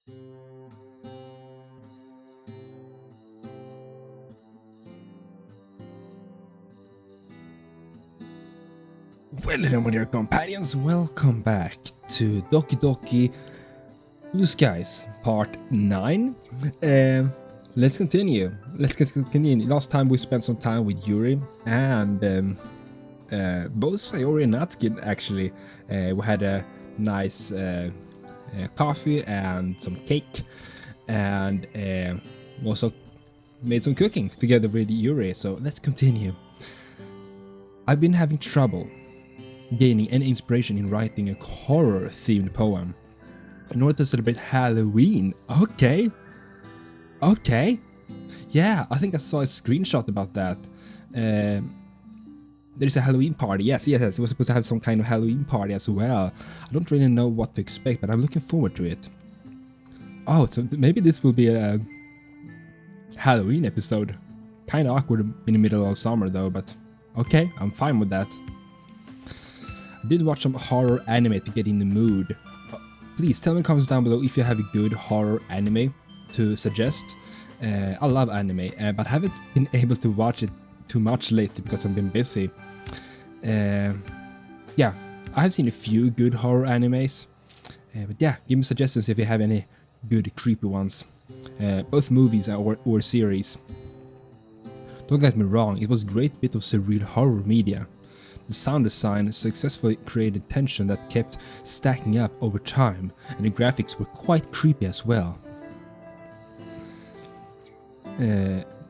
Well, hello, my dear companions, welcome back to Doki Doki Blue Skies Part 9. Let's continue. Last time we spent some time with Yuri and both Sayori and Natsuki, actually. We had a nice coffee and some cake, and also made some cooking together with Yuri, so let's continue. I've been having trouble gaining any inspiration in writing a horror-themed poem in order to celebrate Halloween. Okay. Yeah, I think I saw a screenshot about that. There's a Halloween party. Yes. We're supposed to have some kind of Halloween party as well. I don't really know what to expect, but I'm looking forward to it. Oh, so maybe this will be a Halloween episode. Kind of awkward in the middle of summer though, but okay, I'm fine with that. I did watch some horror anime to get in the mood. Please tell me in the comments down below if you have a good horror anime to suggest. I love anime, but haven't been able to watch it too much lately because I've been busy. Yeah, I have seen a few good horror animes. But yeah, give me suggestions if you have any good creepy ones. Both movies or series. Don't get me wrong, it was a great bit of surreal horror media. The sound design successfully created tension that kept stacking up over time, and the graphics were quite creepy as well.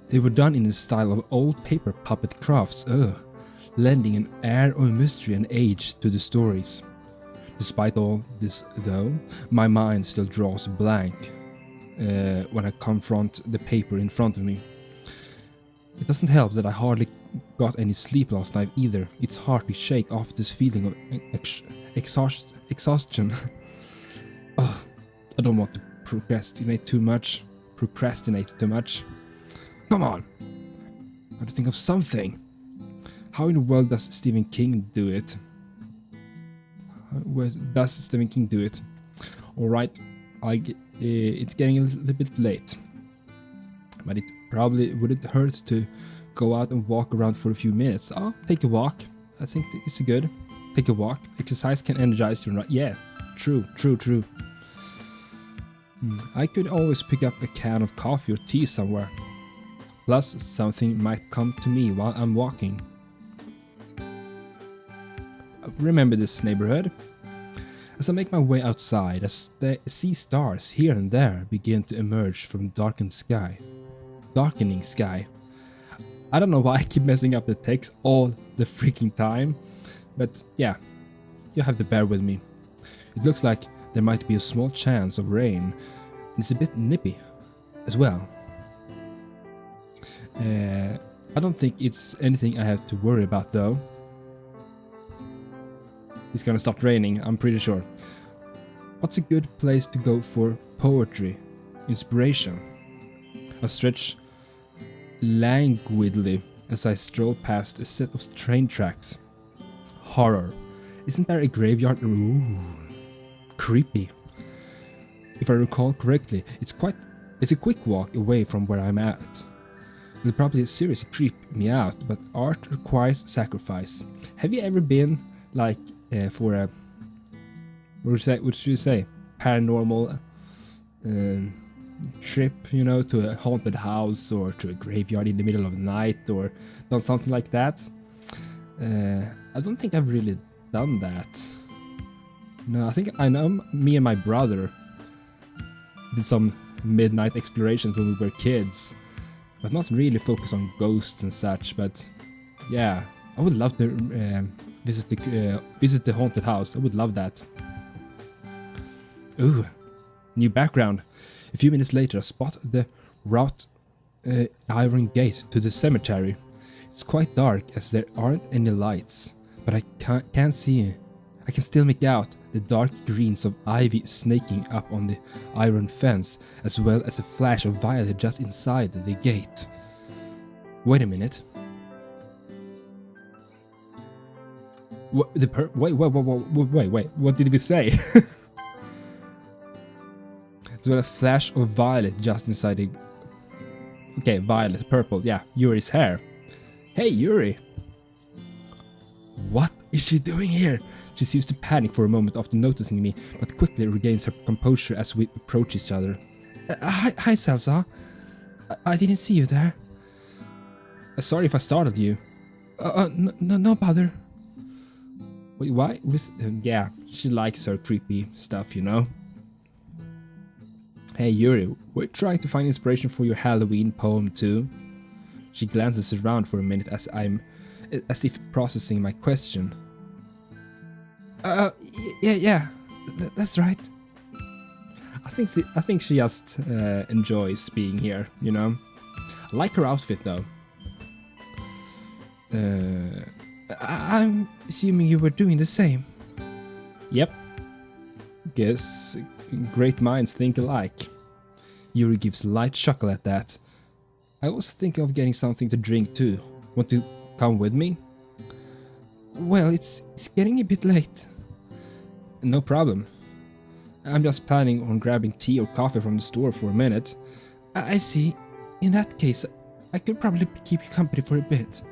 They were done in the style of old paper puppet crafts, lending an air of mystery and age to the stories. Despite all this though, my mind still draws blank when I confront the paper in front of me. It doesn't help that I hardly got any sleep last night either. It's hard to shake off this feeling of exhaustion. Oh, I don't want to procrastinate too much. Come on! I have to think of something. How in the world does Stephen King do it? Alright, it's getting a little bit late. But it probably wouldn't hurt to go out and walk around for a few minutes. Oh, take a walk. I think it's good. Take a walk. Exercise can energize you, right? Yeah, true. I could always pick up a can of coffee or tea somewhere. Plus, something might come to me while I'm walking. Remember this neighborhood? As I make my way outside, I see stars here and there begin to emerge from darkening sky. I don't know why I keep messing up the text all the freaking time, but yeah, you have to bear with me. It looks like there might be a small chance of rain, and it's a bit nippy as well. I don't think it's anything I have to worry about though. It's gonna start raining, I'm pretty sure. What's a good place to go for poetry, inspiration? I stretch languidly as I stroll past a set of train tracks. Horror. Isn't there a graveyard? Ooh, creepy. If I recall correctly, it's a quick walk away from where I'm at. It'll probably seriously creep me out, but art requires sacrifice. Have you ever been like for a what should you say paranormal trip, you know, to a haunted house or to a graveyard in the middle of the night or done something like that? I don't think I've really done that. No, I know me and my brother did some midnight explorations when we were kids, but not really focused on ghosts and such. But yeah, I would love to visit the haunted house. I would love that. Ooh, new background. A few minutes later, I spot the wrought iron gate to the cemetery. It's quite dark as there aren't any lights, but I can still make out the dark greens of ivy snaking up on the iron fence, as well as a flash of violet just inside the gate. Wait a minute. Wait, what did we say? As well a flash of violet just inside the... Okay, violet, purple, yeah, Yuri's hair. Hey, Yuri! What is she doing here? She seems to panic for a moment after noticing me, but quickly regains her composure as we approach each other. Hi, Salsa. I didn't see you there. Sorry if I startled you. No bother. Wait, why? Yeah, she likes her creepy stuff, you know. Hey Yuri, we're trying to find inspiration for your Halloween poem too. She glances around for a minute as if processing my question. Yeah, that's right. I think she just enjoys being here, you know. I like her outfit though. I'm assuming you were doing the same. Yep. Guess great minds think alike. Yuri gives a light chuckle at that. I was thinking of getting something to drink too. Want to come with me? Well, it's getting a bit late. No problem. I'm just planning on grabbing tea or coffee from the store for a minute. I see. In that case, I could probably keep you company for a bit.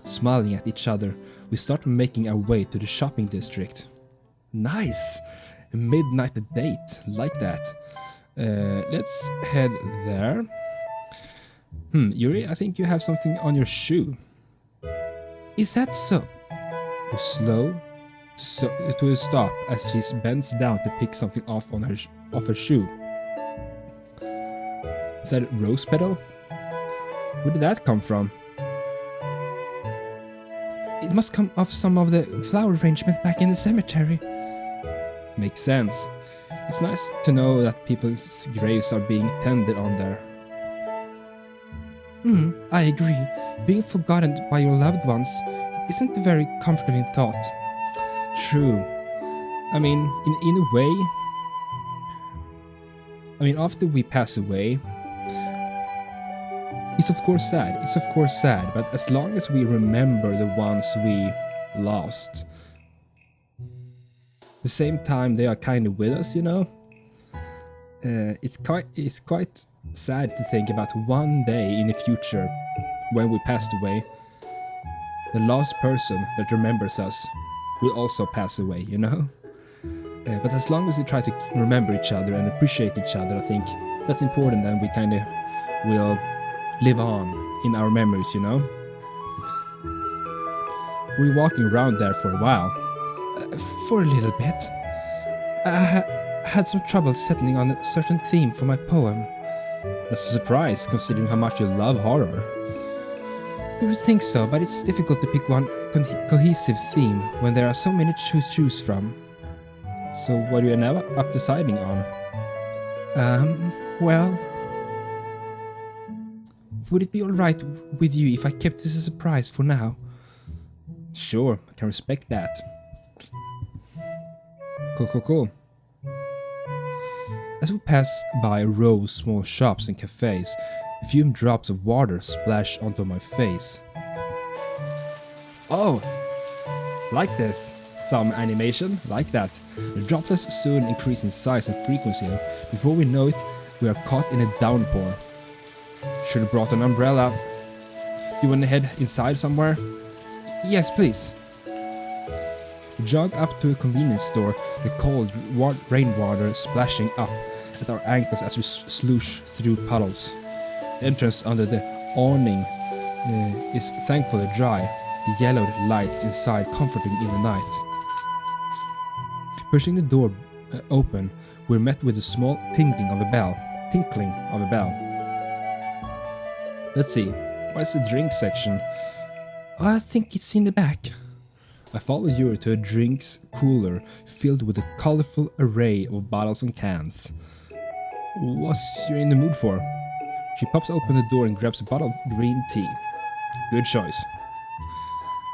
Smiling at each other, we start making our way to the shopping district. Nice! A midnight date, like that. Let's head there. Yuri, I think you have something on your shoe. Is that so? You slow to a stop as she bends down to pick something off her shoe. Is that a rose petal? Where did that come from? It must come off some of the flower arrangement back in the cemetery. Makes sense. It's nice to know that people's graves are being tended on there. I agree. Being forgotten by your loved ones isn't a very comforting thought. True. I mean, in a way... I mean, after we pass away... It's of course sad, but as long as we remember the ones we lost... At the same time, they are kind of with us, you know? It's quite sad to think about one day in the future, when we passed away, the last person that remembers us will also pass away, you know? But as long as we try to remember each other and appreciate each other, I think that's important, and we kind of will live on in our memories, you know? We're walking around there for a while. For a little bit. I had some trouble settling on a certain theme for my poem. That's a surprise, considering how much you love horror. You would think so, but it's difficult to pick one cohesive theme when there are so many to choose from. So what are you now up deciding on? Well... Would it be alright with you if I kept this a surprise for now? Sure, I can respect that. Cool. As we pass by a row of small shops and cafes, a few drops of water splash onto my face. Oh, like this. Some animation, like that. The droplets soon increase in size and frequency. Before we know it, we are caught in a downpour. Should have brought an umbrella. You want to head inside somewhere? Yes, please. We jog up to a convenience store, the cold rainwater splashing up at our ankles as we sloosh through puddles. The entrance under the awning is thankfully dry, the yellowed lights inside comforting in the night. Pushing the door open, we're met with a small tinkling of a bell. Let's see, where's the drink section? Oh, I think it's in the back. I follow Yuri to a drinks cooler filled with a colorful array of bottles and cans. What's you in the mood for? She pops open the door and grabs a bottle of green tea. Good choice.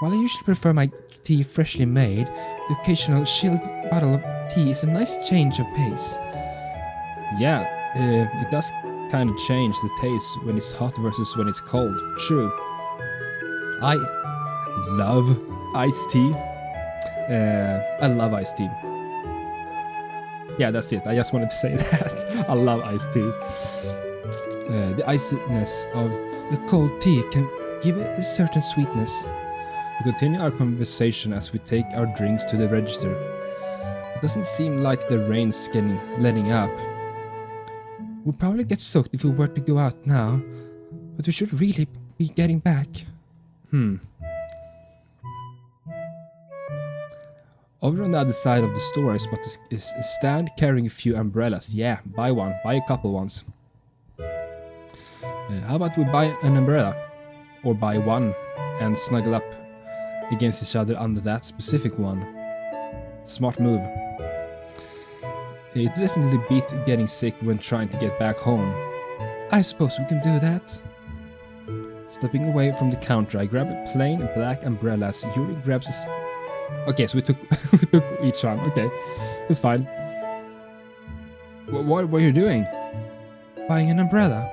While I usually prefer my tea freshly made, the occasional chilled bottle of tea is a nice change of pace. Yeah, it does kind of change the taste when it's hot versus when it's cold. True. I love iced tea. I love iced tea. Yeah, that's it. I just wanted to say that. I love iced tea. The iciness of the cold tea can give it a certain sweetness. We continue our conversation as we take our drinks to the register. It doesn't seem like the rain's letting up. We'll probably get soaked if we were to go out now, but we should really be getting back. Over on the other side of the store is a stand carrying a few umbrellas. Yeah, buy one, buy a couple ones. How about we buy an umbrella? Or buy one and snuggle up against each other under that specific one. Smart move. It definitely beat getting sick when trying to get back home. I suppose we can do that. Stepping away from the counter, I grab a plain black umbrella as Yuri grabs his... Okay, so we took each one. Okay, it's fine. What were you doing? Buying an umbrella.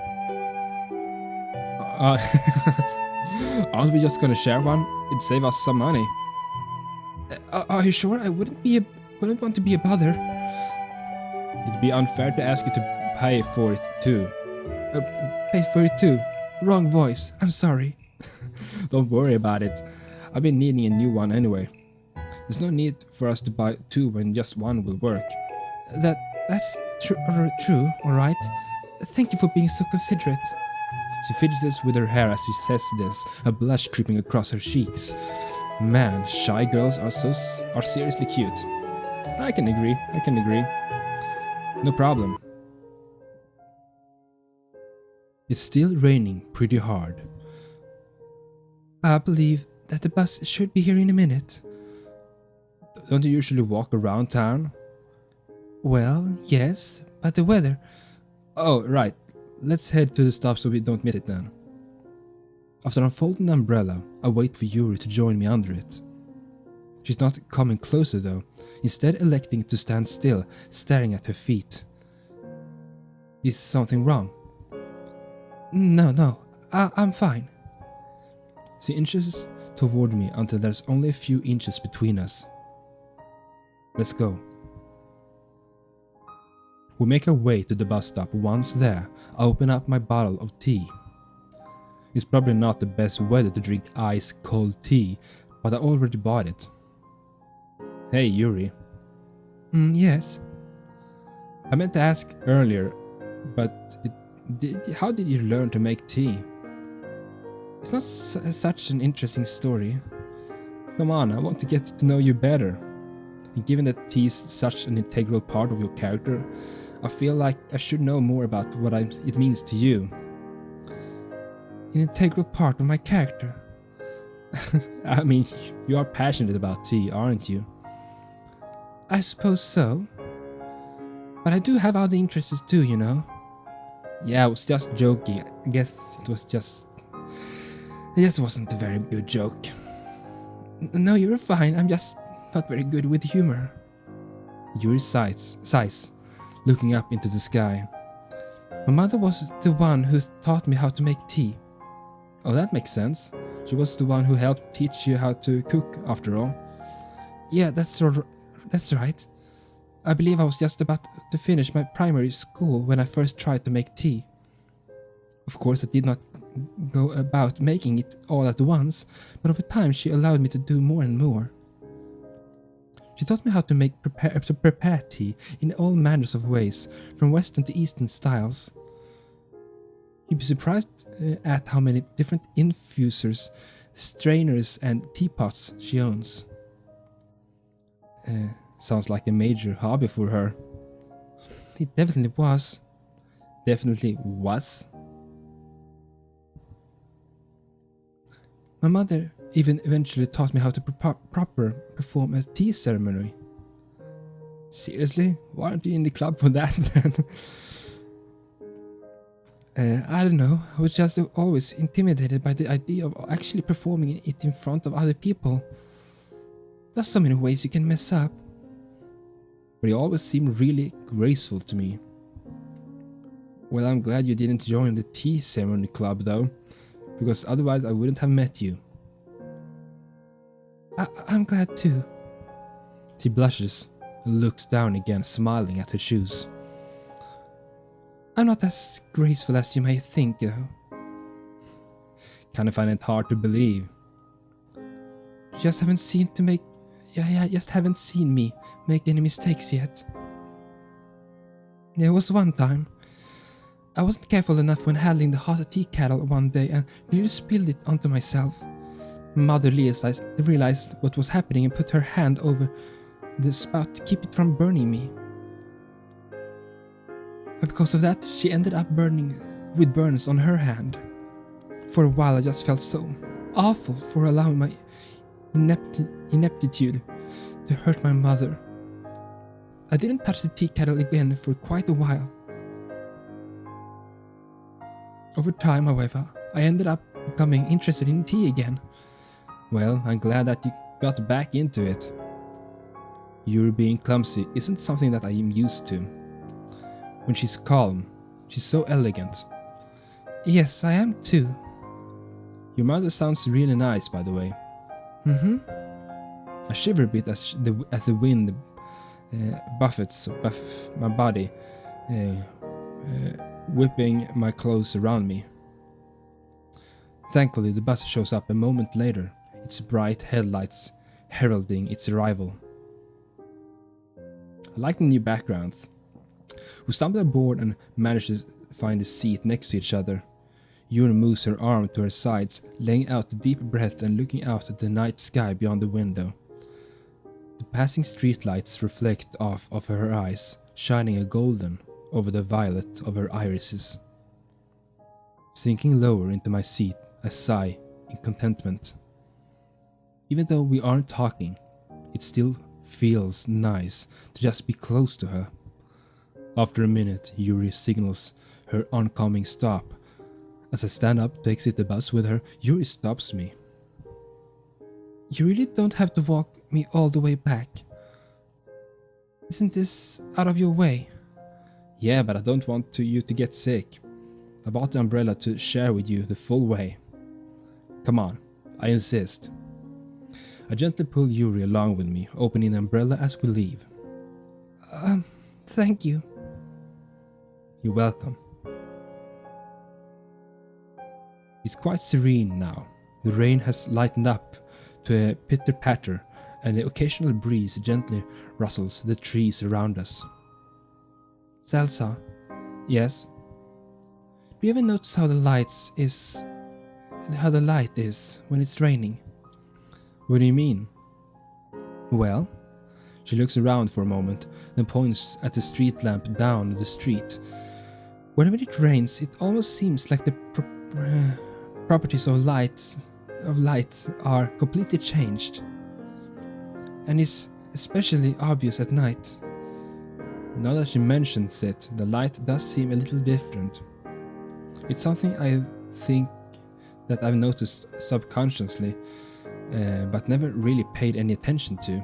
Aren't we just gonna share one? It'd save us some money. Are you sure? I wouldn't want to be a bother. It'd be unfair to ask you to pay for it too. Pay for it too? Wrong voice. I'm sorry. Don't worry about it. I've been needing a new one anyway. There's no need for us to buy two when just one will work. That's true, alright. Thank you for being so considerate. She fidgets with her hair as she says this, a blush creeping across her cheeks. Man, shy girls are seriously cute. I can agree. No problem. It's still raining pretty hard. I believe that the bus should be here in a minute. Don't you usually walk around town? Well, yes, but the weather... Oh, right. Let's head to the stop so we don't miss it then. After unfolding the umbrella, I wait for Yuri to join me under it. She's not coming closer though, instead electing to stand still, staring at her feet. Is something wrong? No, I'm fine. She inches toward me until there's only a few inches between us. Let's go. We make our way to the bus stop. Once there, I open up my bottle of tea. It's probably not the best weather to drink ice cold tea, but I already bought it. Hey Yuri. Yes. I meant to ask earlier, but how did you learn to make tea? It's not such an interesting story. Come on, I want to get to know you better. And given that tea is such an integral part of your character, I feel like I should know more about what it means to you. An integral part of my character? I mean, you are passionate about tea, aren't you? I suppose so. But I do have other interests too, you know. Yeah, I was just joking. I guess it just wasn't a very good joke. No, you're fine. I'm just not very good with humor. Yuri sighs, looking up into the sky. My mother was the one who taught me how to make tea. Oh, that makes sense. She was the one who helped teach you how to cook, after all. Yeah, that's right. I believe I was just about to finish my primary school when I first tried to make tea. Of course, I did not go about making it all at once, but over time she allowed me to do more and more. She taught me how to prepare tea in all manners of ways, from Western to Eastern styles. You'd be surprised at how many different infusers, strainers, and teapots she owns. Sounds like a major hobby for her. It definitely was. My mother even eventually taught me how to perform a tea ceremony. Seriously? Why aren't you in the club for that then? I don't know. I was just always intimidated by the idea of actually performing it in front of other people. There's so many ways you can mess up. But you always seem really graceful to me. Well, I'm glad you didn't join the tea ceremony club though, because otherwise I wouldn't have met you. I'm glad too. She blushes. looks down again, smiling at her shoes. I'm not as graceful as you may think, though. Kinda find it hard to believe. Just haven't seen me make any mistakes yet. There was one time. I wasn't careful enough when handling the hot tea kettle one day and nearly spilled it onto myself. Mother realized what was happening and put her hand over the spout to keep it from burning me. But because of that, she ended up burning with burns on her hand. For a while I just felt so awful for allowing my ineptitude to hurt my mother. I didn't touch the tea kettle again for quite a while. Over time, however, I ended up becoming interested in tea again. Well, I'm glad that you got back into it. Yuri being clumsy isn't something that I am used to. When she's calm, she's so elegant. Yes, I am too. Your mother sounds really nice, by the way. I shiver a bit as the wind buffets my body, whipping my clothes around me. Thankfully, the bus shows up a moment later, its bright headlights heralding its arrival. I like the new backgrounds. We stumble aboard and manage to find a seat next to each other. Yuri moves her arm to her sides, laying out a deep breath and looking out at the night sky beyond the window. The passing streetlights reflect off of her eyes, shining a golden over the violet of her irises. Sinking lower into my seat, I sigh in contentment. Even though we aren't talking, it still feels nice to just be close to her. After a minute, Yuri signals her oncoming stop. As I stand up to exit the bus with her, Yuri stops me. You really don't have to walk me all the way back. Isn't this out of your way? Yeah, but I don't want you to get sick. I bought the umbrella to share with you the full way. Come on, I insist. I gently pull Yuri along with me, opening the umbrella as we leave. Thank you. You're welcome. It's quite serene now. The rain has lightened up to a pitter-patter, and the occasional breeze gently rustles the trees around us. Salsa, yes? Do you ever notice how the light is when it's raining? What do you mean? Well, she looks around for a moment, then points at the street lamp down the street. Whenever it rains, it almost seems like the properties of light are completely changed, and is especially obvious at night. Now that she mentions it, the light does seem a little different. It's something I think that I've noticed subconsciously, but never really paid any attention to.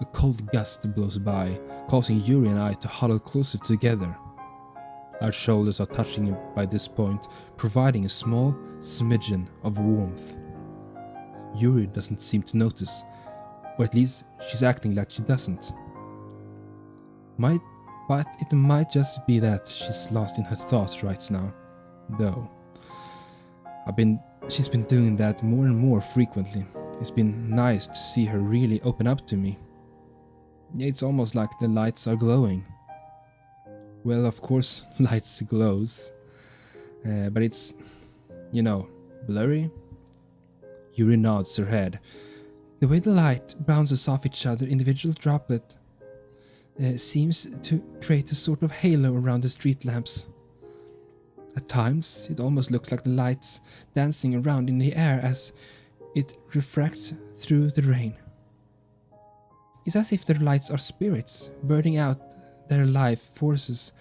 A cold gust blows by, causing Yuri and I to huddle closer together. Our shoulders are touching by this point, providing a small smidgen of warmth. Yuri doesn't seem to notice, or at least she's acting like she doesn't. But it might just be that she's lost in her thoughts right now, though. She's been doing that more and more frequently. It's been nice to see her really open up to me. It's almost like the lights are glowing. Well, of course, lights glows, but it's, blurry. Yuri nods her head. The way the light bounces off each other, individual droplet, seems to create a sort of halo around the street lamps. At times, it almost looks like the lights dancing around in the air as it refracts through the rain. It's as if the lights are spirits, burning out their life forces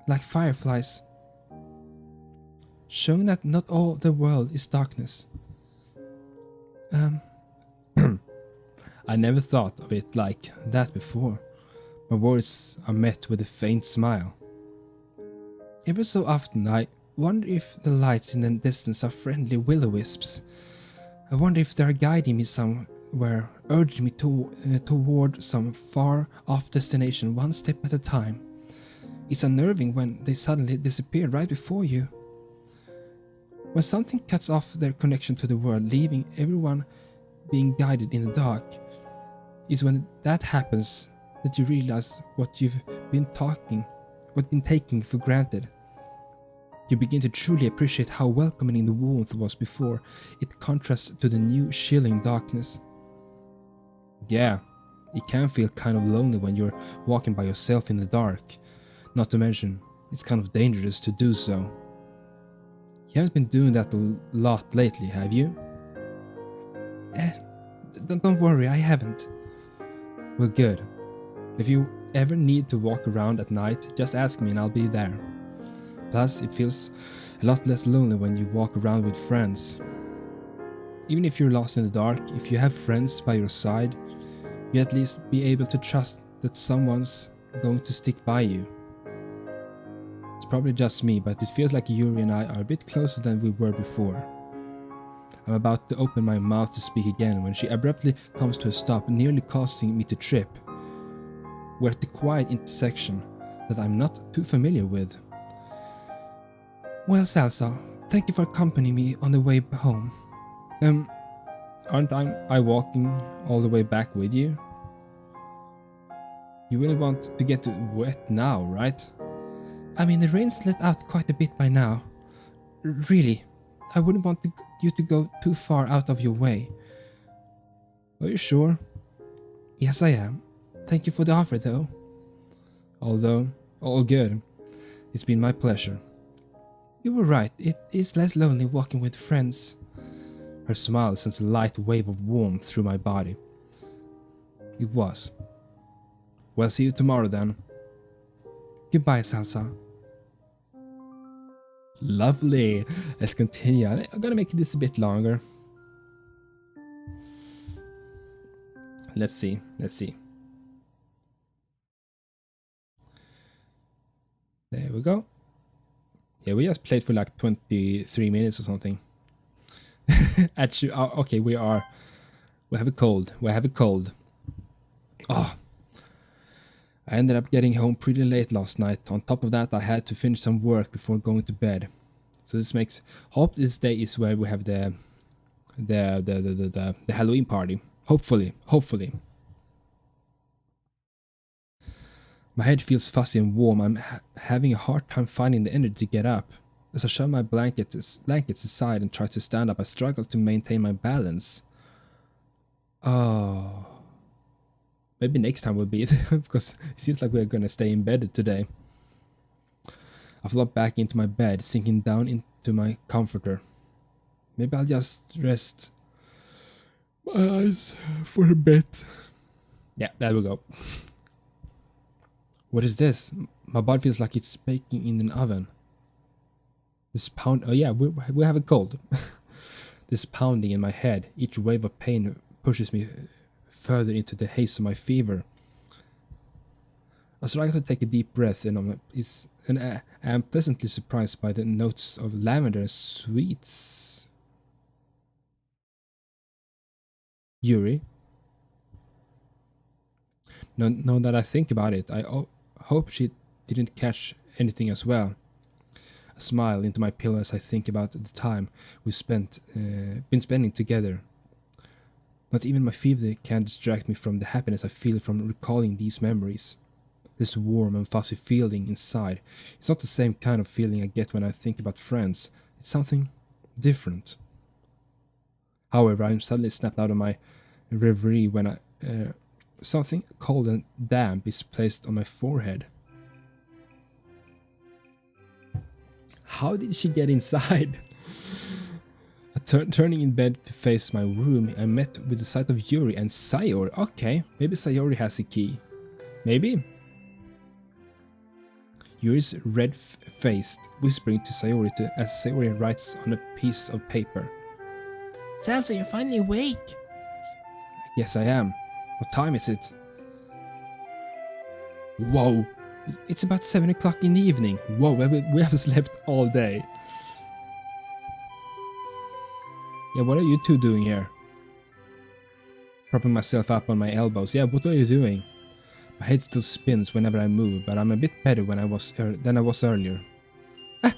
like fireflies, showing that not all the world is darkness. I never thought of it like that before. My words are met with a faint smile. Ever so often I wonder if the lights in the distance are friendly will-o-wisps. I wonder if they are guiding me were urging me toward some far-off destination, one step at a time. It's unnerving when they suddenly disappear right before you. When something cuts off their connection to the world, leaving everyone being guided in the dark, is when that happens that you realize what you've been taking for granted. You begin to truly appreciate how welcoming the warmth was before it contrasts to the new chilling darkness. Yeah, it can feel kind of lonely when you're walking by yourself in the dark. Not to mention, it's kind of dangerous to do so. You haven't been doing that a lot lately, have you? Don't worry, I haven't. Well, good. If you ever need to walk around at night, just ask me and I'll be there. Plus, it feels a lot less lonely when you walk around with friends. Even if you're lost in the dark, if you have friends by your side, you at least be able to trust that someone's going to stick by you. It's probably just me, but it feels like Yuri and I are a bit closer than we were before. I'm about to open my mouth to speak again when she abruptly comes to a stop, nearly causing me to trip. We're at the quiet intersection that I'm not too familiar with. Well, Salsa, thank you for accompanying me on the way home. Aren't I walking all the way back with you? You wouldn't want to get wet now, right? I mean, the rain's let out quite a bit by now. Really, I wouldn't want you to go too far out of your way. Are you sure? Yes, I am. Thank you for the offer, though. Although, all good. It's been my pleasure. You were right, it is less lonely walking with friends. Her smile sends a light wave of warmth through my body. It was. Well, see you tomorrow then. Goodbye, Salsa. Lovely. Let's continue. I'm gonna make this a bit longer. Let's see. There we go. Yeah, we just played for like 23 minutes or something. Actually, okay, we have a cold. Oh, I ended up getting home pretty late last night. On top of that, I had to finish some work before going to bed. So this makes hope this day is where we have the Halloween party. Hopefully. My head feels fuzzy and warm. I'm having a hard time finding the energy to get up. As I shove my blankets aside and try to stand up, I struggle to maintain my balance. Oh. Maybe next time will be it, because it seems like we're gonna stay in bed today. I flop back into my bed, sinking down into my comforter. Maybe I'll just rest my eyes for a bit. Yeah, there we go. What is this? My body feels like it's baking in an oven. This pound... Oh yeah, we have a cold. This pounding in my head, each wave of pain pushes me further into the haze of my fever. I struggle to take a deep breath and I am pleasantly surprised by the notes of lavender and sweets. Yuri? Now that I think about it, I hope she didn't catch anything as well. I smile into my pillow as I think about the time we've been spending together. Not even my fever can distract me from the happiness I feel from recalling these memories. This warm and fuzzy feeling inside. It's not the same kind of feeling I get when I think about friends. It's something different. However, I'm suddenly snapped out of my reverie when something cold and damp is placed on my forehead. How did she get inside? Turning in bed to face my room, I met with the sight of Yuri and Sayori. Okay, maybe Sayori has a key. Maybe? Yuri's red-faced, whispering to Sayori as Sayori writes on a piece of paper. Salsa, you're finally awake! Yes, I am. What time is it? Whoa! It's about 7 o'clock in the evening. Whoa, we have slept all day. Yeah, what are you two doing here? propping myself up on my elbows. Yeah, what are you doing? My head still spins whenever I move, but I'm a bit better than I was earlier. Ah,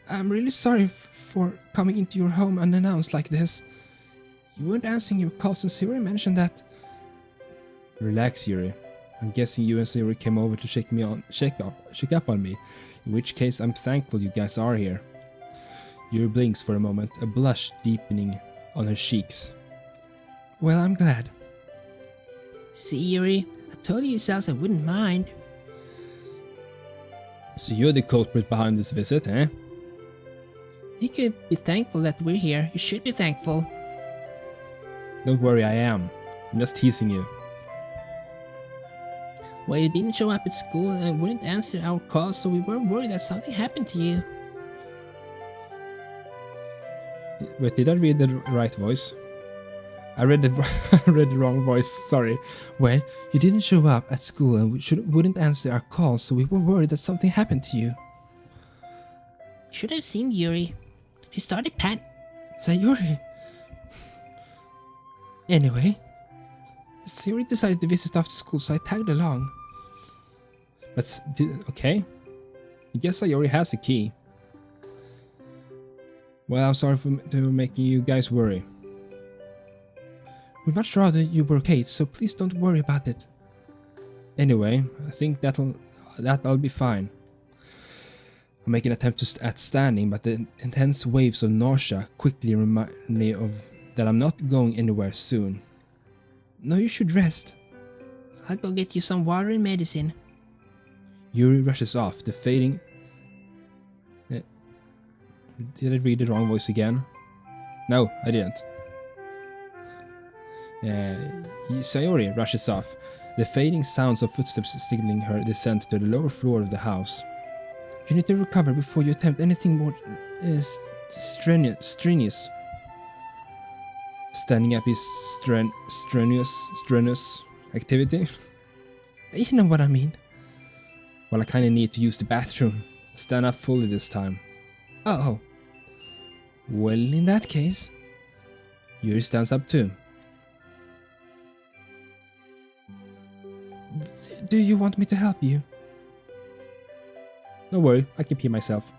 I'm really sorry for coming into your home unannounced like this. You weren't answering your calls since Yuri mentioned that. Relax, Yuri. I'm guessing you and Sayori came over to check up on me. In which case, I'm thankful you guys are here. Yuri blinks for a moment, a blush deepening on her cheeks. Well, I'm glad. See, Yuri, I told you yourself I wouldn't mind. So you're the culprit behind this visit, eh? You could be thankful that we're here. You should be thankful. Don't worry, I am. I'm just teasing you. Well, you didn't show up at school and wouldn't answer our calls, so we were worried that something happened to you. Wait, did I read the right voice? I read the wrong voice, sorry. Well, you didn't show up at school and wouldn't answer our calls, so we were worried that something happened to you. You should have seen Yuri. She started Sayori. Anyway, Sayori decided to visit after school, so I tagged along. But, okay. I guess Sayori has a key. Well, I'm sorry for making you guys worry. We'd much rather you were okay, so please don't worry about it. Anyway, I think that'll be fine. I make an attempt at standing, but the intense waves of nausea quickly remind me of that I'm not going anywhere soon. No, you should rest. I'll go get you some water and medicine. Yuri rushes off, the fading... Did I read the wrong voice again? No, I didn't. Sayori rushes off, the fading sounds of footsteps signaling her descent to the lower floor of the house. You need to recover before you attempt anything more strenuous. Standing up is strenuous activity. You know what I mean. Well, I kinda need to use the bathroom. Stand up fully this time. Oh. Well, in that case, Yuri stands up too. Do you want me to help you? Don't worry, I can pee myself.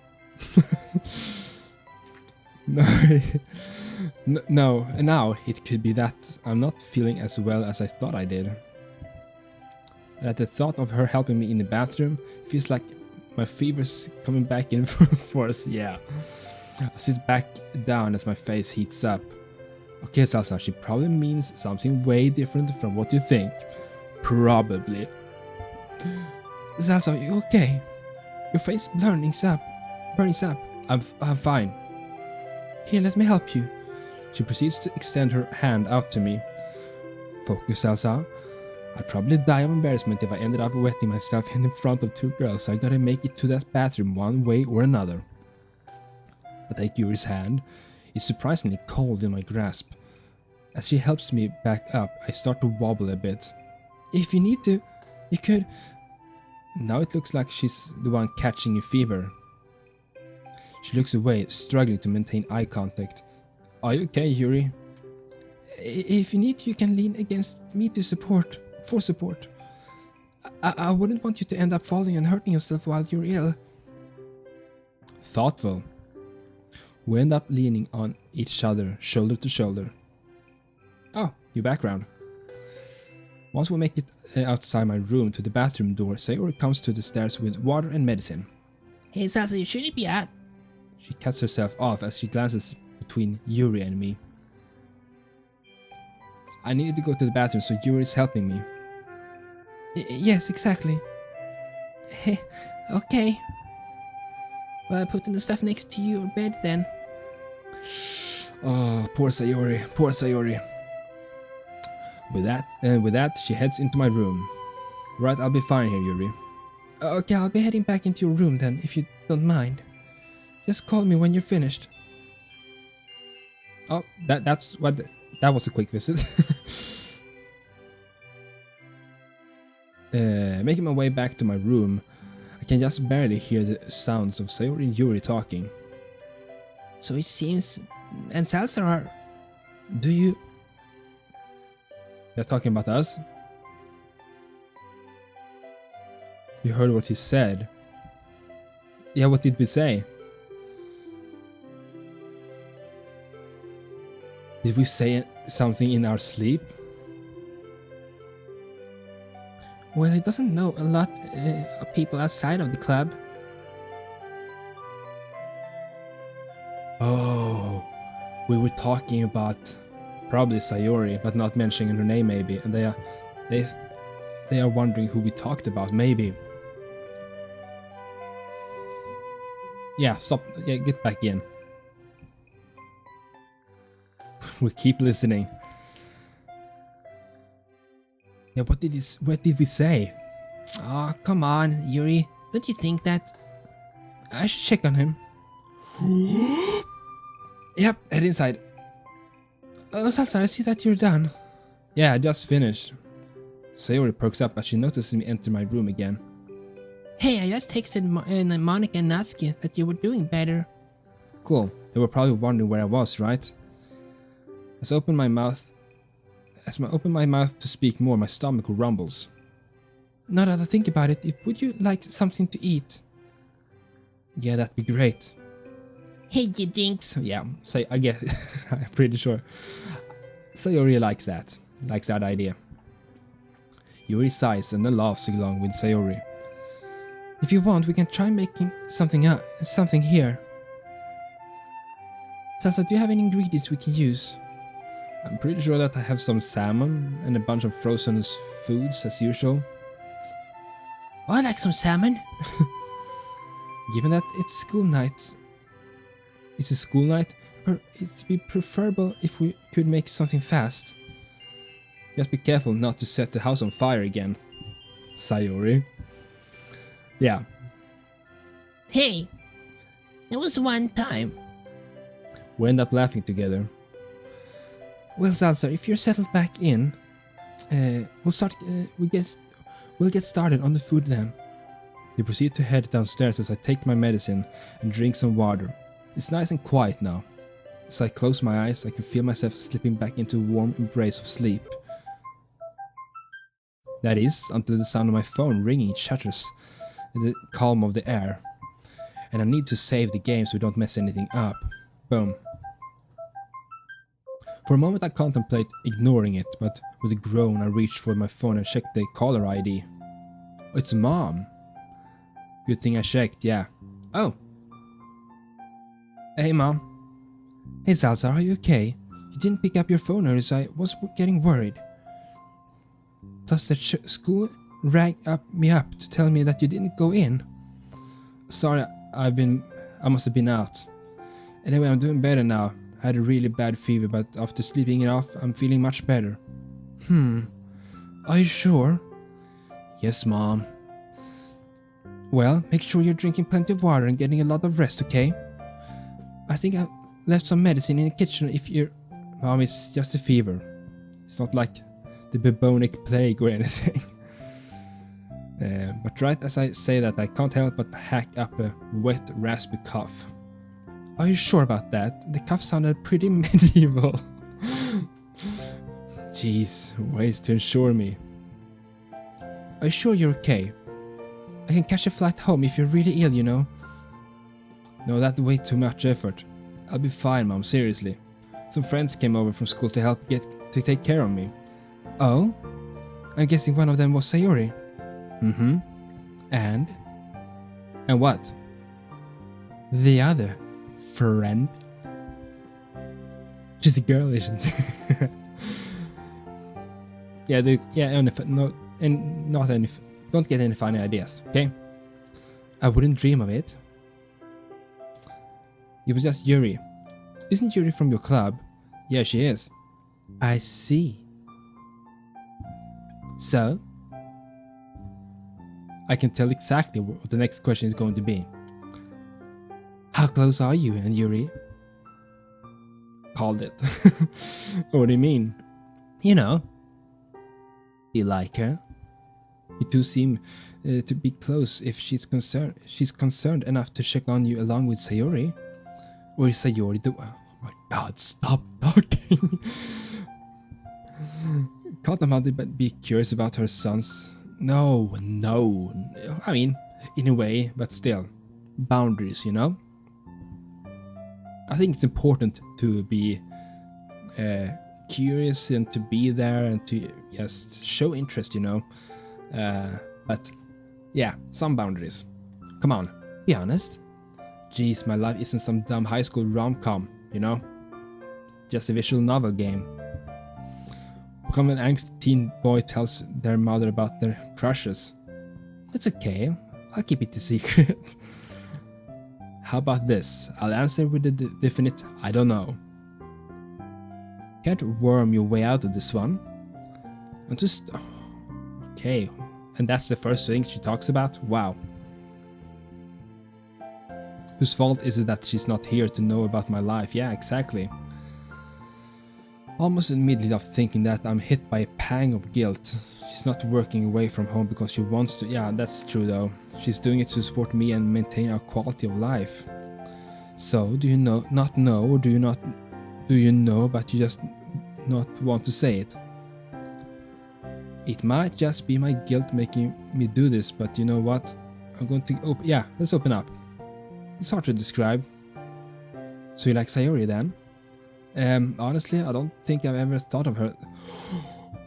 No, now it could be that I'm not feeling as well as I thought I did. And at the thought of her helping me in the bathroom, feels like my fever's coming back in full force, yeah. I sit back down as my face heats up. Okay, Salsa, she probably means something way different from what you think. Probably. Salsa, you okay? Your face burns up. I'm fine. Here, let me help you. She proceeds to extend her hand out to me. Focus, Salsa. I'd probably die of embarrassment if I ended up wetting myself in front of two girls, so I gotta make it to that bathroom one way or another. I take Yuri's hand. It's surprisingly cold in my grasp. As she helps me back up, I start to wobble a bit. If you need to, you could... Now it looks like she's the one catching a fever. She looks away, struggling to maintain eye contact. Are you okay, Yuri? If you need, you can lean against me for support. I wouldn't want you to end up falling and hurting yourself while you're ill. Thoughtful. We end up leaning on each other, shoulder to shoulder. Oh, your background. Once we make it outside my room to the bathroom door, Sayori comes to the stairs with water and medicine. Hey, Salsa, you shouldn't be out. She cuts herself off as she glances between Yuri and me. I needed to go to the bathroom, so Yuri is helping me. Yes, exactly. Hey, okay. Well, I put in the stuff next to your bed then. Oh, poor Sayori. With that, she heads into my room. Right, I'll be fine here, Yuri. Okay, I'll be heading back into your room then, if you don't mind. Just call me when you're finished. Oh, that was a quick visit. Making my way back to my room, I can just barely hear the sounds of Sayori and Yuri talking. So it seems... And Salsa are... Do you... They're talking about us? You heard what he said. Yeah, what did we say? Did we say something in our sleep? Well, he doesn't know a lot of people outside of the club. Oh, we were talking about probably Sayori, but not mentioning her name maybe, and they are wondering who we talked about maybe. Yeah, stop. Yeah, get back in. We keep listening. Yeah, what did we say? Oh, come on, Yuri. Don't you think that I should check on him? Yep, head inside. Oh, Salsa, I see that you're done. Yeah, I just finished. Sayori perks up as she notices me enter my room again. Hey, I just texted Monica and Natsuki that you were doing better. Cool. They were probably wondering where I was, right? As I open my mouth to speak more, my stomach rumbles. Now that I think about it, would you like something to eat? Yeah, that'd be great. Hey, you dinks. Yeah, I get it. I'm pretty sure. Sayori likes that idea. Yuri sighs and then laughs along with Sayori. If you want, we can try making something here. Salsa, do you have any ingredients we can use? I'm pretty sure that I have some salmon and a bunch of frozen foods as usual. Oh, I like some salmon. Given that it's school night, it'd be preferable if we could make something fast. Just be careful not to set the house on fire again. Sayori. Yeah. Hey, there was one time. We end up laughing together. Well, Salsa, if you're settled back in, we'll get started on the food then. We proceed to head downstairs as I take my medicine and drink some water. It's nice and quiet now. As I close my eyes, I can feel myself slipping back into a warm embrace of sleep. That is, until the sound of my phone ringing shatters the calm of the air. And I need to save the game so we don't mess anything up. Boom. For a moment I contemplate ignoring it, but with a groan I reach for my phone and check the caller ID. It's Mom. Good thing I checked, yeah. Oh. Hey Mom. Hey Salsa, are you okay? You didn't pick up your phone earlier, so I was getting worried. Plus that school rang me up to tell me that you didn't go in. Sorry, I must have been out. Anyway, I'm doing better now. I had a really bad fever, but after sleeping it off, I'm feeling much better. Are you sure? Yes, Mom. Well, make sure you're drinking plenty of water and getting a lot of rest, okay? I think I left some medicine in the kitchen if you're... Mom, it's just a fever. It's not like the bubonic plague or anything. But right as I say that, I can't help but hack up a wet, raspy cough. Are you sure about that? The cough sounded pretty medieval. Jeez, ways to ensure me. Are you sure you're okay? I can catch a flight home if you're really ill, you know. No, that's way too much effort. I'll be fine, Mom, seriously. Some friends came over from school to take care of me. Oh? I'm guessing one of them was Sayori. Mm-hmm. And what? The other friend? She's a girl, isn't she? Don't get any funny ideas, okay? I wouldn't dream of it. It was just Yuri. Isn't Yuri from your club? Yeah, she is. I see. So? I can tell exactly what the next question is going to be. How close are you and Yuri? Called it. What do you mean? You know. You like her? You two seem to be close if she's concerned enough to check on you along with Sayori. Or is Sayori the... Oh my god, stop talking. Can't a mother but be curious about her sons? No. I mean, in a way, but still. Boundaries, you know? I think it's important to be curious and to be there and to just show interest, you know? But yeah, some boundaries. Come on, be honest. Jeez, my life isn't some dumb high school rom-com, you know? Just a visual novel game. Become an angsty teen boy tells their mother about their crushes. It's okay, I'll keep it a secret. How about this? I'll answer with a definite I don't know. Can't worm your way out of this one. And just... Okay, and that's the first thing she talks about? Wow. Whose fault is it that she's not here to know about my life? Yeah, exactly. Almost in the middle of thinking that, I'm hit by a pang of guilt. She's not working away from home because she wants to. Yeah, that's true though. She's doing it to support me and maintain our quality of life. So, do you not know, or do you know but you just not want to say it? It might just be my guilt making me do this, but you know what? I'm going to yeah, let's open up. It's hard to describe. So you like Sayori then? Honestly, I don't think I've ever thought of her.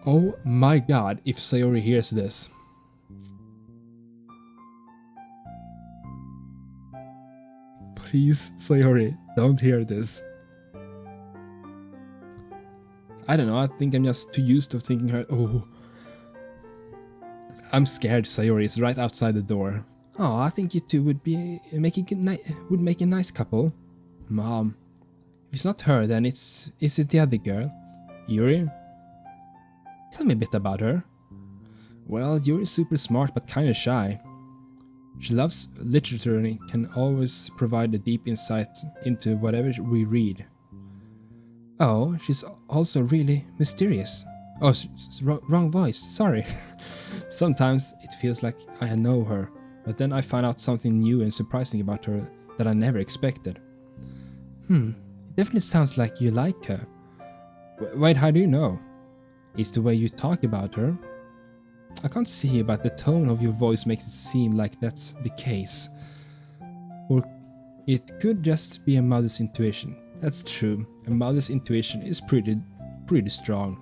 Oh my god, if Sayori hears this. Please, Sayori, don't hear this. I don't know, I think I'm just too used to thinking her. Oh. I'm scared Sayori is right outside the door. Oh, I think you two would make a nice couple. Mom. If it's not her, then is it the other girl? Yuri? Tell me a bit about her. Well, Yuri's super smart but kinda shy. She loves literature and can always provide a deep insight into whatever we read. Oh, she's also really mysterious. Oh, wrong voice, sorry. Sometimes it feels like I know her, but then I find out something new and surprising about her that I never expected. It definitely sounds like you like her. Wait, how do you know? It's the way you talk about her. I can't see it, but the tone of your voice makes it seem like that's the case. Or it could just be a mother's intuition. That's true. A mother's intuition is pretty strong.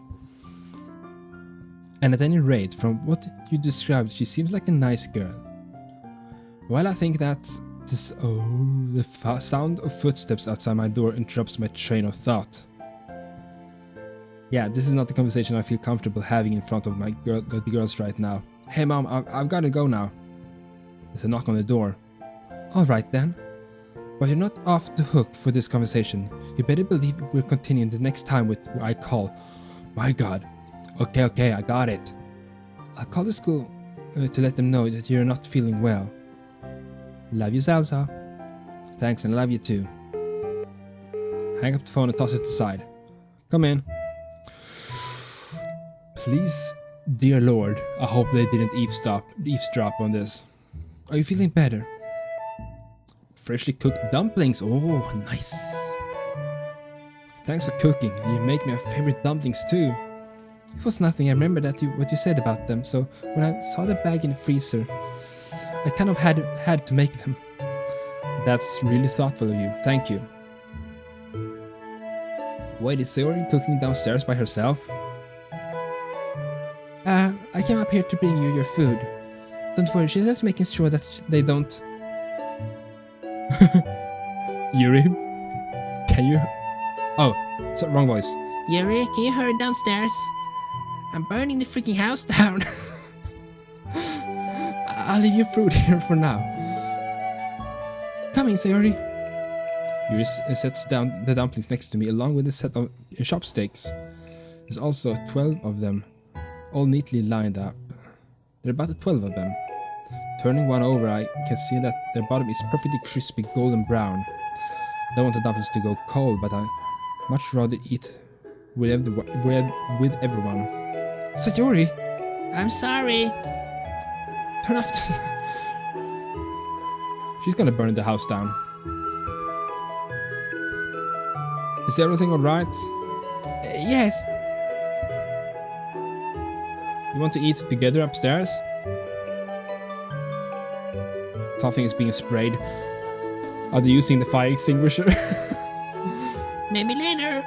And at any rate, from what you described, she seems like a nice girl. Well, I think that this... Oh, the sound of footsteps outside my door interrupts my train of thought. Yeah, this is not the conversation I feel comfortable having in front of the girls right now. Hey mom, I've gotta go now. There's a knock on the door. Alright then. But you're not off the hook for this conversation. You better believe we're continuing the next time with I call. My god. Okay, I got it. I'll call the school to let them know that you're not feeling well. Love you, Salsa. Thanks, and love you too. Hang up the phone and toss it aside. Come in. Please, dear Lord, I hope they didn't eavesdrop on this. Are you feeling better? Freshly cooked dumplings. Oh, nice. Thanks for cooking. You make my favorite dumplings too. It was nothing. I remember what you said about them. So when I saw the bag in the freezer, I kind of had to make them. That's really thoughtful of you. Thank you. Wait, is Sayori cooking downstairs by herself? I came up here to bring you your food. Don't worry, she's just making sure that they don't... Yuri? Can you... Oh, wrong voice. Yuri, can you hurry downstairs? I'm burning the freaking house down. I'll leave your food here for now. Coming, Sayori. Yuri sets down the dumplings next to me along with a set of chopsticks. There's also 12 of them, all neatly lined up. There are about 12 of them. Turning one over, I can see that their bottom is perfectly crispy golden brown. I don't want the dumplings to go cold, but I much rather eat with everyone. Sayori! I'm sorry. Turn off She's gonna burn the house down. Is everything alright? Yes. You want to eat together upstairs? Something is being sprayed. Are they using the fire extinguisher? Maybe later.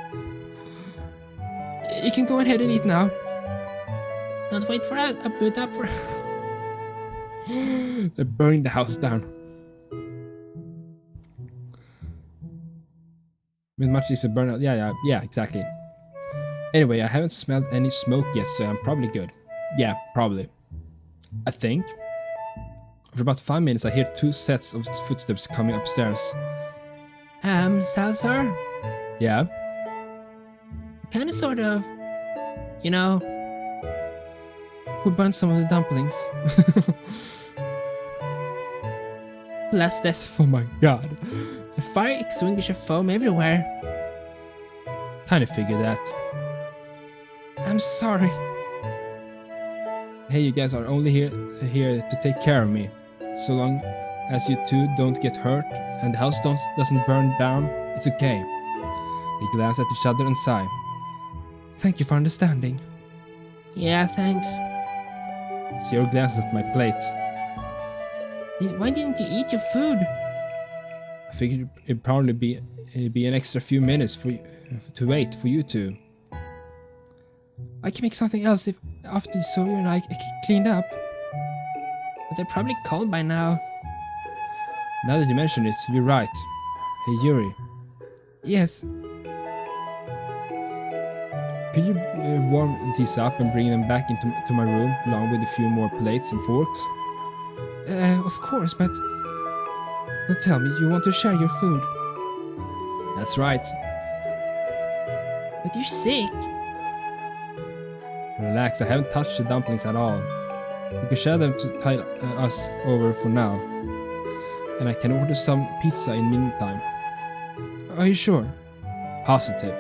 You can go ahead and eat now. Don't wait for us. Put up for. They're burning the house down. With much if the burnout. Yeah, exactly. Anyway, I haven't smelled any smoke yet, so I'm probably good. Yeah, probably. I think. For about 5 minutes, I hear 2 sets of footsteps coming upstairs. Salazar? Yeah? Kinda sort of. You know. We burned some of the dumplings. Plus there's Oh my god. a fire extinguisher foam everywhere. Kinda figured that. I'm sorry. Hey, you guys are only here to take care of me. So long as you two don't get hurt and the house doesn't burn down, it's okay. They glance at each other and sigh. Thank you for understanding. Yeah, thanks. Sayori glances at my plate. Why didn't you eat your food? I figured it'd probably be an extra few minutes for you, to wait for you two. I can make something else if after Sayori and I cleaned up. But they're probably cold by now. Now that you mention it, you're right. Hey Yuri, Yes. could you warm these up and bring them back into my room along with a few more plates and forks? Of course, but don't tell me you want to share your food. That's right. But you're sick. Relax, I haven't touched the dumplings at all. You can share them to tide us over for now. And I can order some pizza in the meantime. Are you sure? Positive.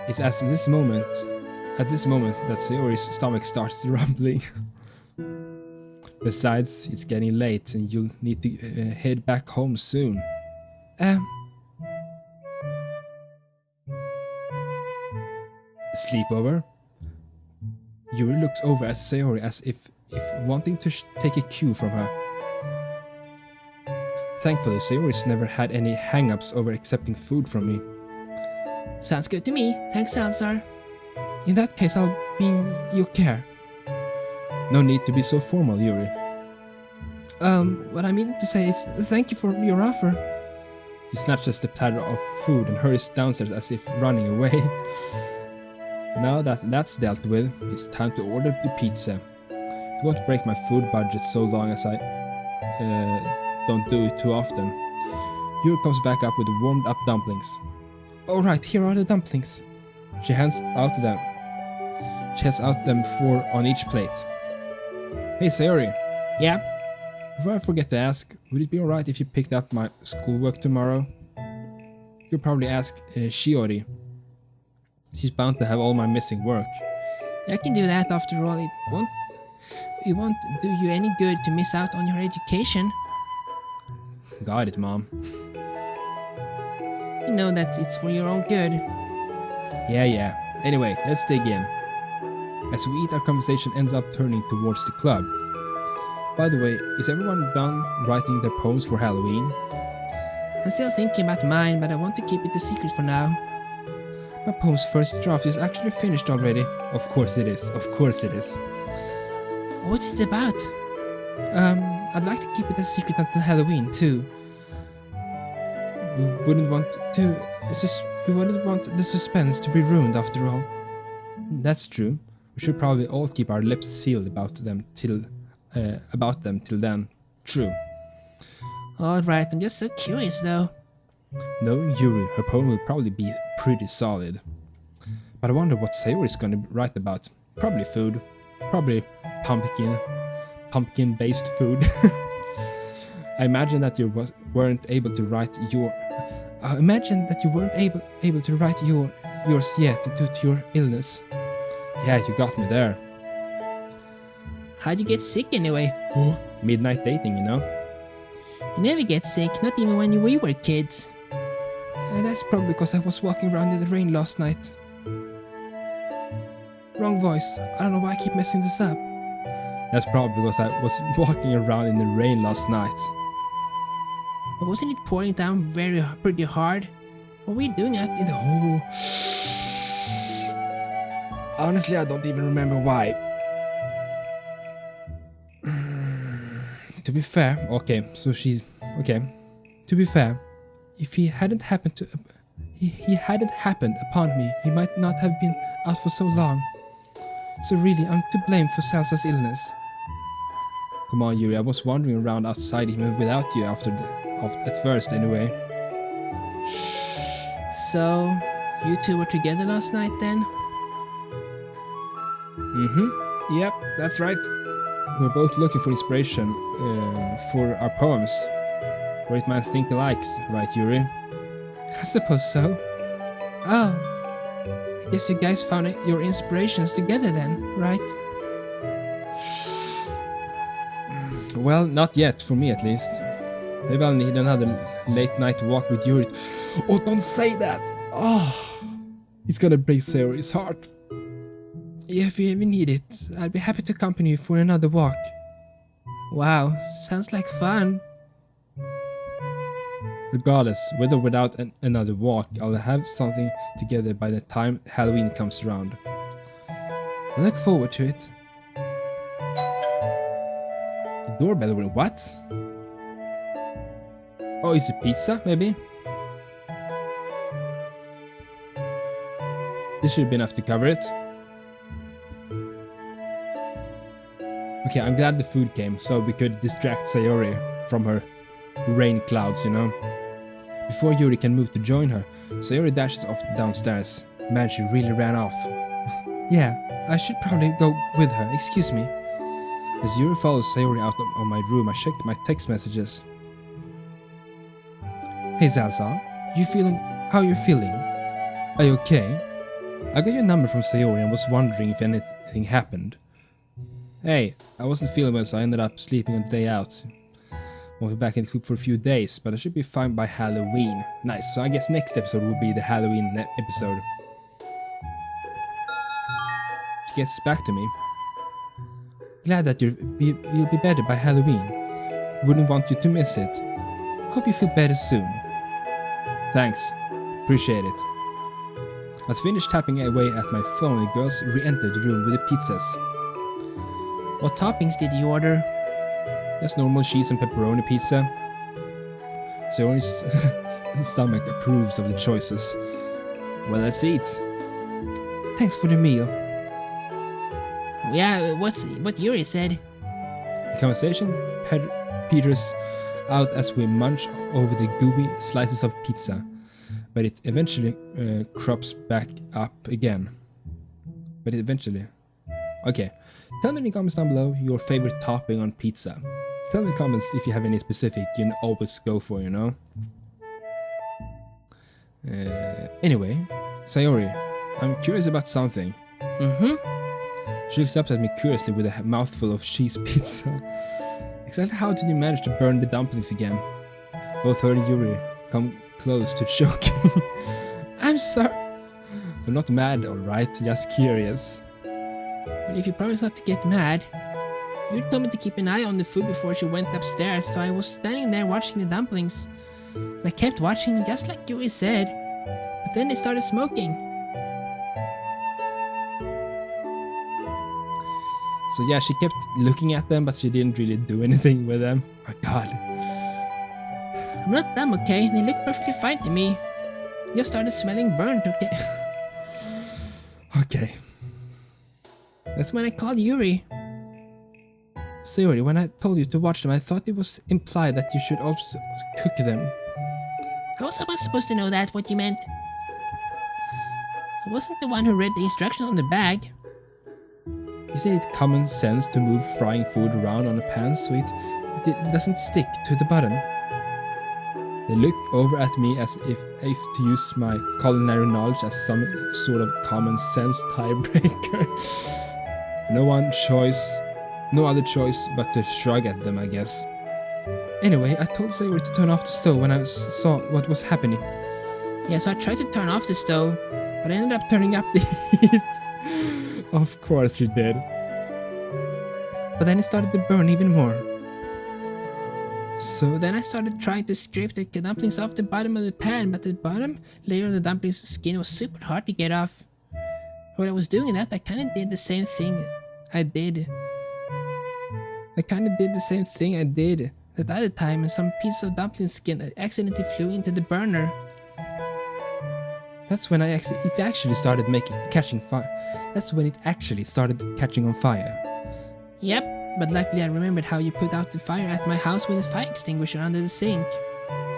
It's at this moment that Sayori's stomach starts rumbling. Besides, it's getting late and you'll need to head back home soon. Sleepover? Yuri looks over at Sayori as if wanting to take a cue from her. Thankfully, Sayori's never had any hang-ups over accepting food from me. Sounds good to me. Thanks, Salazar. In that case, I'll be in your care. No need to be so formal, Yuri. What I mean to say is thank you for your offer. He snatches the platter of food and hurries downstairs as if running away. Now that that's dealt with, it's time to order the pizza. It won't break my food budget so long as I don't do it too often. Yuri comes back up with warmed up dumplings. Alright, here are the dumplings. She hands out them. She has out them 4 on each plate. Hey Sayori, Yeah? before I forget to ask, would it be alright if you picked up my schoolwork tomorrow? You'll probably ask Shiori. She's bound to have all my missing work. I can do that after all. It won't do you any good to miss out on your education. Got it, Mom. You know that it's for your own good. Yeah. Anyway, let's dig in. As we eat, our conversation ends up turning towards the club. By the way, is everyone done writing their poems for Halloween? I'm still thinking about mine, but I want to keep it a secret for now. My poem's first draft is actually finished already. Of course it is. What's it about? I'd like to keep it a secret until Halloween, too. We wouldn't want the suspense to be ruined after all. That's true. We should probably all keep our lips sealed about them till then. True. Alright, I'm just so curious though. Knowing Yuri, her poem will probably be pretty solid. But I wonder what Sayori is going to write about. Probably food. Probably pumpkin-based food. I imagine that you weren't able to write yours yet due to your illness. Yeah, you got me there. How'd you get sick anyway? Midnight dating, you know? You never get sick, not even when we were kids. That's probably because I was walking around in the rain last night. Wrong voice. I don't know why I keep messing this up. That's probably because I was walking around in the rain last night. But wasn't it pouring down pretty hard? What were you doing out in the hole? Honestly, I don't even remember why. To be fair, Okay, so she's... Okay. to be fair, if he hadn't happened upon me, he might not have been out for so long. So really, I'm to blame for Salsa's illness. Come on, Yuri, I was wandering around outside even without you at first anyway. So, you two were together last night then? Mm-hmm. Yep, that's right. We're both looking for inspiration for our poems. Great minds think alike, right, Yuri? I suppose so. Oh, I guess you guys found your inspirations together then, right? Well, not yet, for me at least. Maybe I'll need another late night walk with Yuri. Oh, don't say that! Oh, it's gonna break Sayori's heart. Yeah, if you ever need it, I'll be happy to accompany you for another walk. Wow, sounds like fun. Regardless, with or without another walk, I'll have something together by the time Halloween comes around. I look forward to it. The doorbell ring, what? Oh, is it pizza, maybe? This should be enough to cover it. Okay, I'm glad the food came, so we could distract Sayori from her rain clouds, you know? Before Yuri can move to join her, Sayori dashes off downstairs. Man, she really ran off. Yeah, I should probably go with her, excuse me. As Yuri follows Sayori out of my room, I checked my text messages. Hey Zaza, how you feeling? Are you okay? I got your number from Sayori and was wondering if anything happened. Hey, I wasn't feeling well, so I ended up sleeping on the day out. Won't be back in the club for a few days, but I should be fine by Halloween. Nice, so I guess next episode will be the Halloween episode. She gets back to me. Glad that you'll be better by Halloween. Wouldn't want you to miss it. Hope you feel better soon. Thanks. Appreciate it. I was finished tapping away at my phone and the girls re-entered the room with the pizzas. What toppings did you order? Just normal cheese and pepperoni pizza. Sayori's stomach approves of the choices. Well, let's eat. Thanks for the meal. Yeah, what Yuri said. The conversation peters out as we munch over the gooey slices of pizza, but it eventually crops back up again. Okay, tell me in the comments down below your favorite topping on pizza. Tell me in the comments if you have any specific you can always go for, you know? Anyway, Sayori, I'm curious about something. She looks up at me curiously with a mouthful of cheese pizza. Exactly how did you manage to burn the dumplings again? Both her and Yuri come close to choking. I'm sorry. I'm not mad, alright, just curious. But if you promise not to get mad, you told me to keep an eye on the food before she went upstairs, so I was standing there watching the dumplings. And I kept watching just like Yuri said. But then they started smoking. So yeah, she kept looking at them, but she didn't really do anything with them. My god. I'm not dumb, okay? They look perfectly fine to me. Just started smelling burnt, okay? Okay. That's when I called Yuri. Sayori, when I told you to watch them, I thought it was implied that you should also cook them. How was I supposed to know that, what you meant? I wasn't the one who read the instructions on the bag. Isn't it common sense to move frying food around on a pan so it doesn't stick to the bottom? They look over at me as if to use my culinary knowledge as some sort of common sense tiebreaker. No other choice but to shrug at them, I guess. Anyway, I told Sayori to turn off the stove when I saw what was happening. Yeah, so I tried to turn off the stove, but I ended up turning up the heat. Of course you did. But then it started to burn even more. So then I started trying to scrape the dumplings off the bottom of the pan, but the bottom layer of the dumpling's skin was super hard to get off. While I was doing that, I kinda did the same thing I did that other time, and some piece of dumpling skin accidentally flew into the burner. That's when it actually started catching fire. That's when it actually started catching on fire. Yep, but luckily I remembered how you put out the fire at my house with a fire extinguisher under the sink.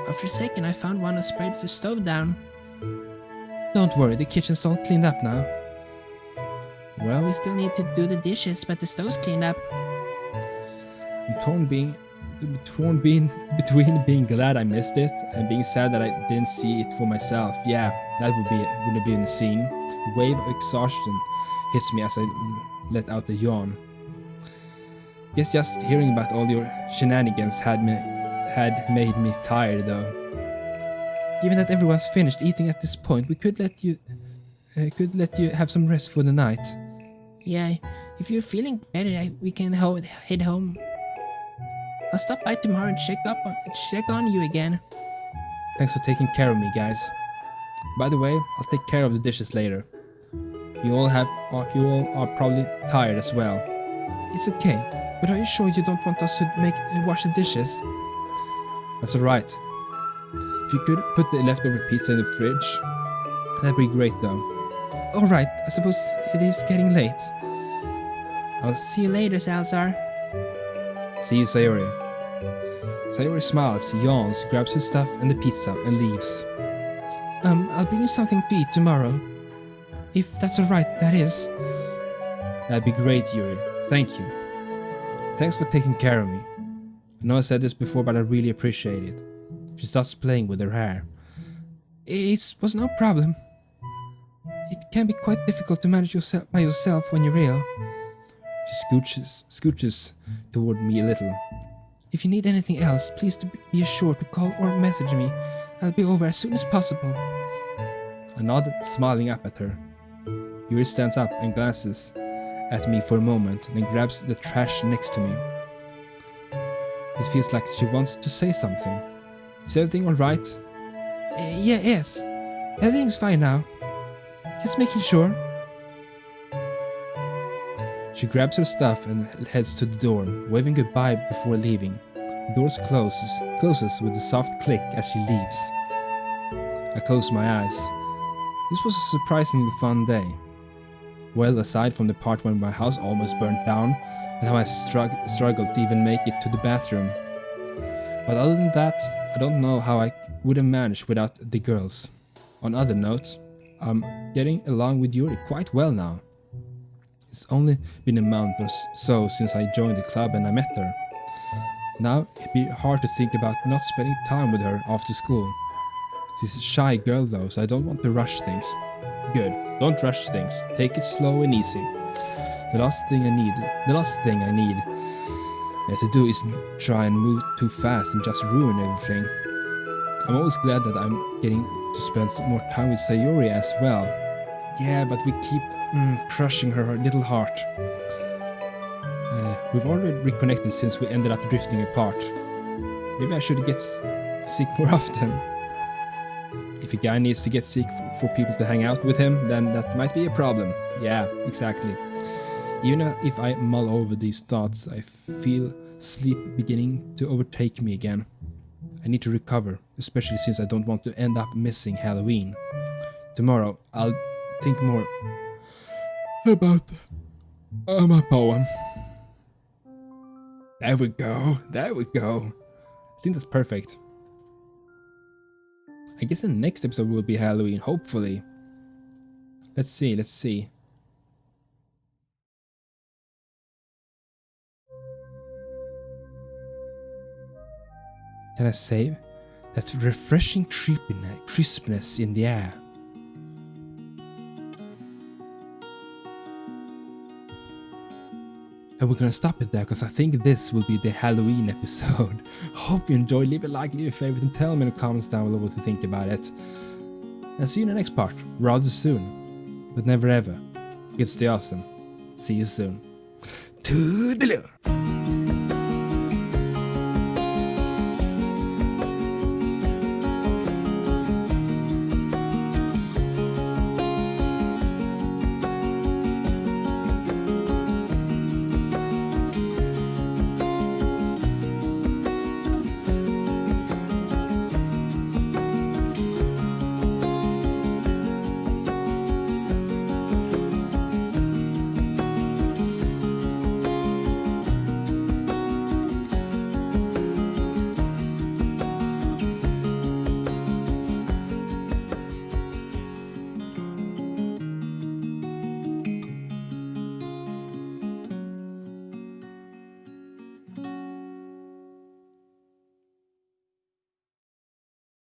After a second, I found one and sprayed the stove down. Don't worry, the kitchen's all cleaned up now. Well, we still need to do the dishes, but the stove's cleaned up. I'm torn between being glad I missed it and being sad that I didn't see it for myself. Yeah, that would have been a scene. A wave of exhaustion hits me as I let out a yawn. Guess just hearing about all your shenanigans had made me tired though. Given that everyone's finished eating at this point, we could let you have some rest for the night. Yeah, if you're feeling better, we can head home. I'll stop by tomorrow and check on you again. Thanks for taking care of me, guys. By the way, I'll take care of the dishes later. You all are probably tired as well. It's okay, but are you sure you don't want us to wash the dishes? That's alright. If you could put the leftover pizza in the fridge, that'd be great though. Alright, I suppose it is getting late. I'll see you later, Salazar. See you, Sayori. Sayori smiles, yawns, grabs her stuff and the pizza and leaves. I'll bring you something to eat tomorrow. If that's alright, that is. That'd be great, Yuri. Thank you. Thanks for taking care of me. I know I said this before, but I really appreciate it. She starts playing with her hair. It was no problem. It can be quite difficult to manage by yourself when you're ill. She scooches toward me a little. If you need anything else, please be sure to call or message me. I'll be over as soon as possible. I nod, smiling up at her. Yuri stands up and glances at me for a moment, then grabs the trash next to me. It feels like she wants to say something. Is everything alright? Yes. Everything's fine now. Just making sure. She grabs her stuff and heads to the door, waving goodbye before leaving. The door closes with a soft click as she leaves. I close my eyes. This was a surprisingly fun day. Well, aside from the part when my house almost burnt down and how I struggled to even make it to the bathroom. But other than that, I don't know how I would have managed without the girls. On other note, I'm getting along with Yuri quite well now. It's only been a month or so since I joined the club and I met her. Now it'd be hard to think about not spending time with her after school. She's a shy girl though, so I don't want to rush things. Good, don't rush things. Take it slow and easy. The last thing I need to do is try and move too fast and just ruin everything. I'm always glad that I'm getting to spend some more time with Sayori as well. Yeah, but we keep crushing her little heart. We've already reconnected since we ended up drifting apart. Maybe I should get sick more often. If a guy needs to get sick for people to hang out with him, then that might be a problem. Yeah, exactly. Even if I mull over these thoughts, I feel sleep beginning to overtake me again. I need to recover, especially since I don't want to end up missing Halloween. Tomorrow, I'll think more about my poem. There we go. I think that's perfect. I guess the next episode will be Halloween, hopefully. Let's see. Can I save? That refreshing crispness in the air. And we're gonna stop it there because I think this will be the Halloween episode. Hope you enjoyed. Leave a like, leave a favorite, and tell me in the comments down below what you think about it. And see you in the next part, rather soon. But never ever. It's the awesome. See you soon. Toodeloo!